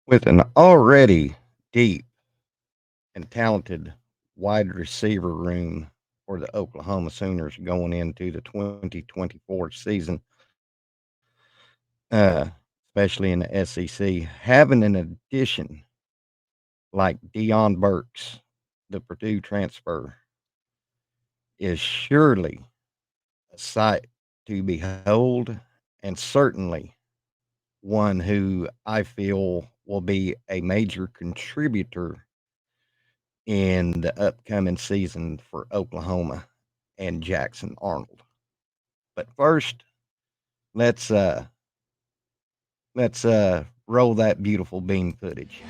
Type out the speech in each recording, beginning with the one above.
With an already deep and talented wide receiver room for the Oklahoma Sooners going into the 2024 season, especially in the SEC, having an addition like Deion Burks, the Purdue transfer, is surely a sight to behold, and certainly one who I feel will be a major contributor in the upcoming season for Oklahoma and Jackson Arnold. But first, let's uh let's roll that beautiful bean footage.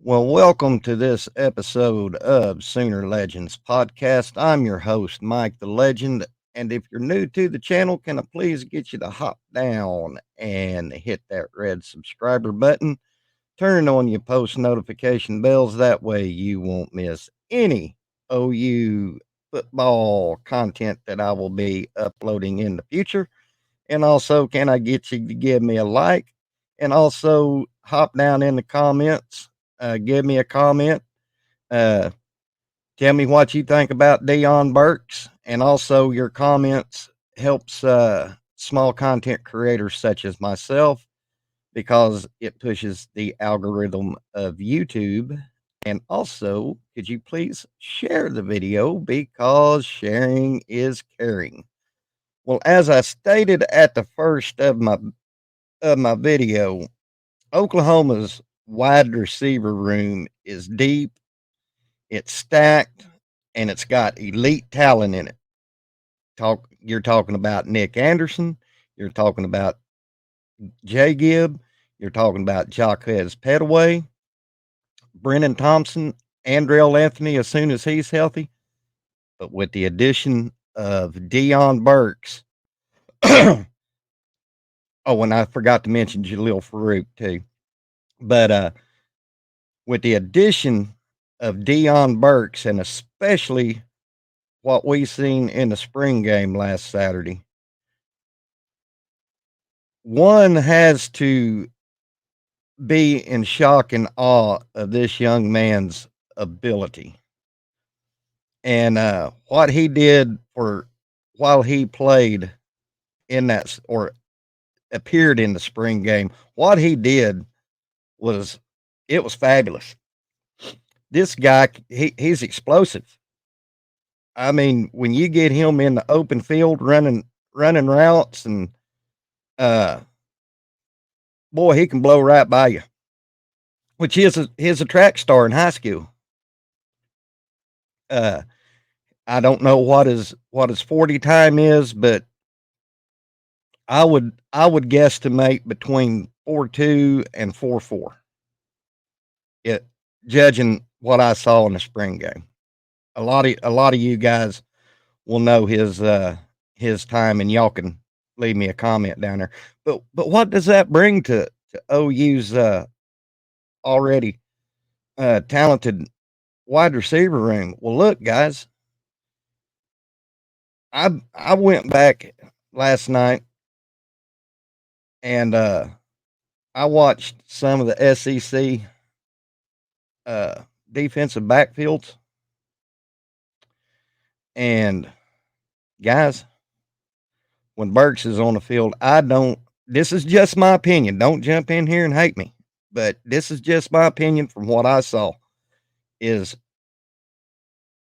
Well, welcome to this episode of Sooner Legends Podcast. I'm your host, Mike the Legend. And if you're new to the channel, can I please get you to hop down and hit that red subscriber button? Turn on your post notification bells. That way you won't miss any OU football content that I will be uploading in the future. And also, can I get you to give me a like? And also, hop down in the comments, give me a comment. Uh, Tell me what you think about Deion Burks. And also, your comments helps small content creators such as myself because it pushes the algorithm of YouTube. And also, could you please share the video because sharing is caring? Well, as I stated at the first of my video, Oklahoma's wide receiver room is deep, it's stacked, and it's got elite talent in it. You're talking about Nick Anderson, you're talking about Jay Gibb, you're talking about Jaquez Petaway, Brennan Thompson, Andrell Anthony as soon as he's healthy. But with the addition of Deion Burks, oh, and I forgot to mention Jalil Farouk too. But with the addition of Deion Burks, and especially what we seen in the spring game last Saturday, one has to be in shock and awe of this young man's ability and what he did for while he played in that or appeared in the spring game. What he did was it was fabulous. This guy, he's explosive. I mean, when you get him in the open field running routes and uh boy, he can blow right by you. Which is a track star in high school. Uh I don't know what his 40 time is, but I would guesstimate between 4.2 and 4.4. It judging what I saw in the spring game. A lot of you guys will know his time, and y'all can leave me a comment down there. But what does that bring to OU's already talented wide receiver room? Well, look, guys, I went back last night and I watched some of the SEC defensive backfields, and guys, when Burks is on the field, I don't. This is just my opinion. Don't jump in here and hate me, but this is just my opinion from what I saw. Is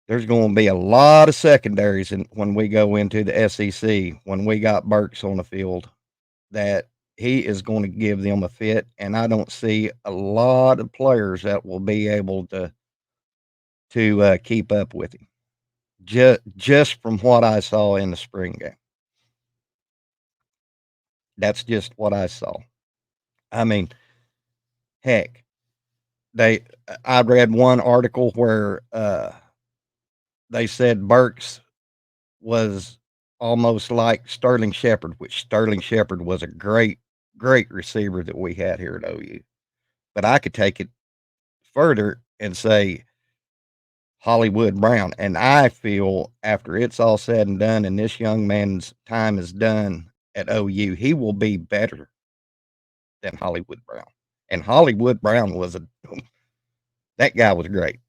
there's going to be a lot of secondaries when we go into the SEC when we got Burks on the field that he is going to give them a fit, and I don't see a lot of players that will be able to keep up with him. Just from what I saw in the spring game, that's just what I saw. I mean, heck, they I read one article where they said Burks was almost like Sterling Shepard, which Sterling Shepard was a great receiver that we had here at OU. But I could take it further and say Hollywood Brown. And I feel after it's all said and done and this young man's time is done at OU, he will be better than Hollywood Brown. And Hollywood Brown was that guy was great.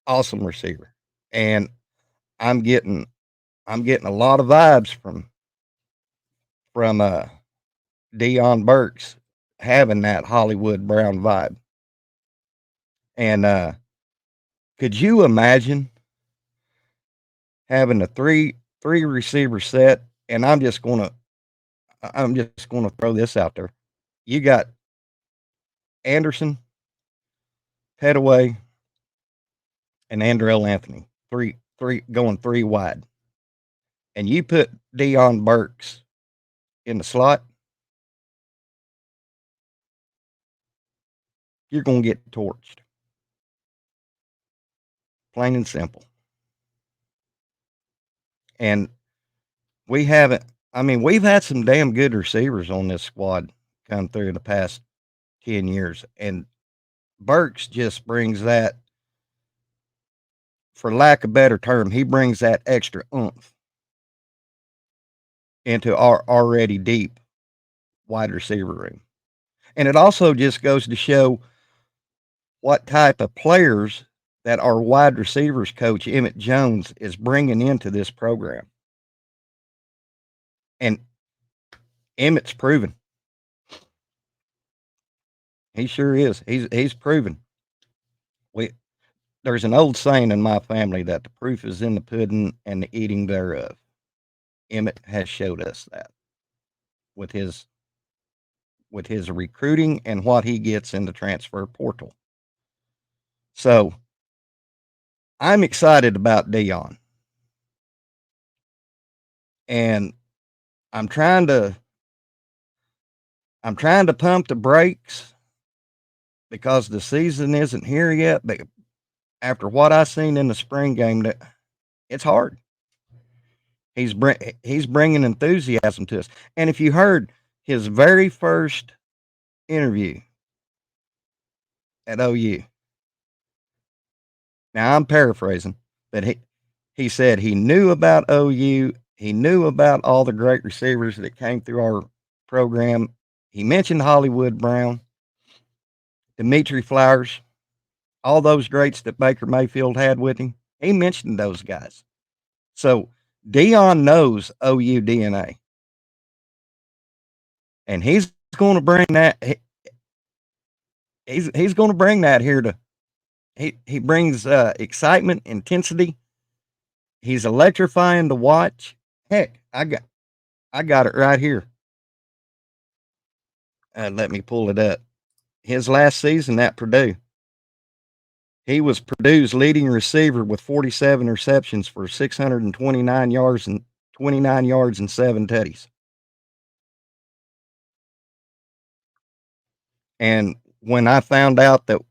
Awesome receiver. And I'm getting a lot of vibes from Deion Burks having that Hollywood Brown vibe. And could you imagine having a three receiver set? And I'm just gonna throw this out there. You got Anderson, Petaway, and Andrell Anthony. Three going three wide. And you put Deion Burks in the slot, you're gonna get torched. Plain and simple. And we haven't I mean, we've had some damn good receivers on this squad come through in the past 10 years. And Burks just brings that, for lack of a better term, he brings that extra oomph into our already deep wide receiver room. And it also just goes to show what type of players that our wide receivers coach, Emmett Jones, is bringing into this program. And Emmett's proven. He sure is. He's proven. We There's an old saying in my family that the proof is in the pudding and the eating thereof. Emmett has showed us that with his recruiting and what he gets in the transfer portal. So I'm excited about Deion, and I'm trying to I'm trying to pump the brakes because the season isn't here yet. But after what I seen in the spring game, that it's hard. He's bringing enthusiasm to us. And if you heard his very first interview at OU, now I'm paraphrasing, but he said he knew about OU. He knew about all the great receivers that came through our program. He mentioned Hollywood Brown, Dimitri Flowers, all those greats that Baker Mayfield had with him. He mentioned those guys. So Deion knows OU DNA, and he's going to bring that. He's going to bring that here to. He brings excitement, intensity. He's electrifying to watch. Heck, I got it right here. Let me pull it up. His last season at Purdue, he was Purdue's leading receiver with 47 receptions for 629 yards and 29 yards and 7 tutties. And when I found out that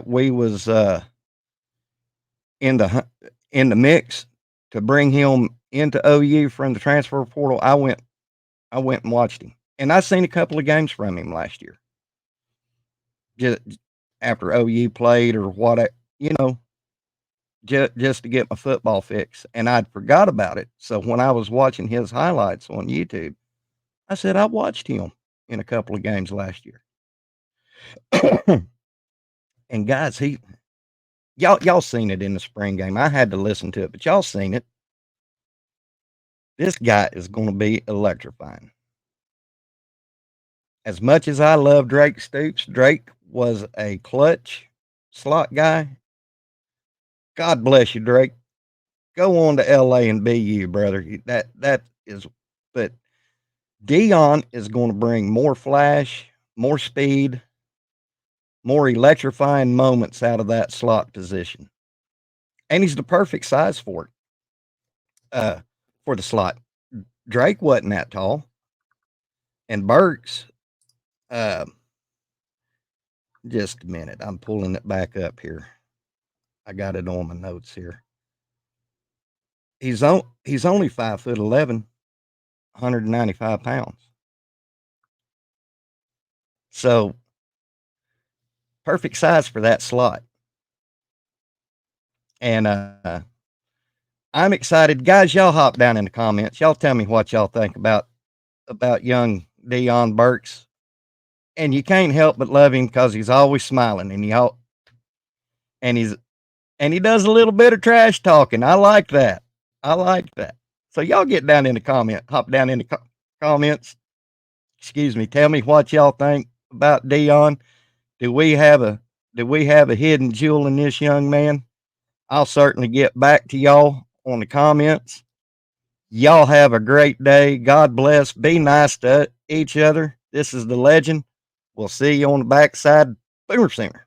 we was in the in the mix to bring him into OU from the transfer portal, I went and watched him, and I seen a couple of games from him last year. Just after OU played or what, you know, just to get my football fix, and I'd forgot about it. So when I was watching his highlights on YouTube, I said I watched him in a couple of games last year. And guys, y'all seen it in the spring game. I had to listen to it, but y'all seen it. This guy is going to be electrifying. As much as I love Drake Stoops, Drake was a clutch slot guy. God bless you, Drake. Go on to LA and be you, brother. That is, but Deion is going to bring more flash, more speed, more electrifying moments out of that slot position. And he's the perfect size uh, for the slot. Drake wasn't that tall. And Burks, uh, just a minute. I'm pulling it back up here. I got it on my notes here. he's only 5'11", 195 pounds. So perfect size for that slot. And I'm excited, guys. Y'all hop down in the comments. Y'all tell me what y'all think about young Deion Burks. And you can't help but love him because he's always smiling, and he does a little bit of trash talking. I like that. I like that. So y'all get down in the hop down in the comments. Excuse me. Tell me what y'all think about Deion. Do we have a hidden jewel in this young man? I'll certainly get back to y'all on the comments. Y'all have a great day. God bless. Be nice to each other. This is the legend. We'll see you on the backside. Boomer Singer.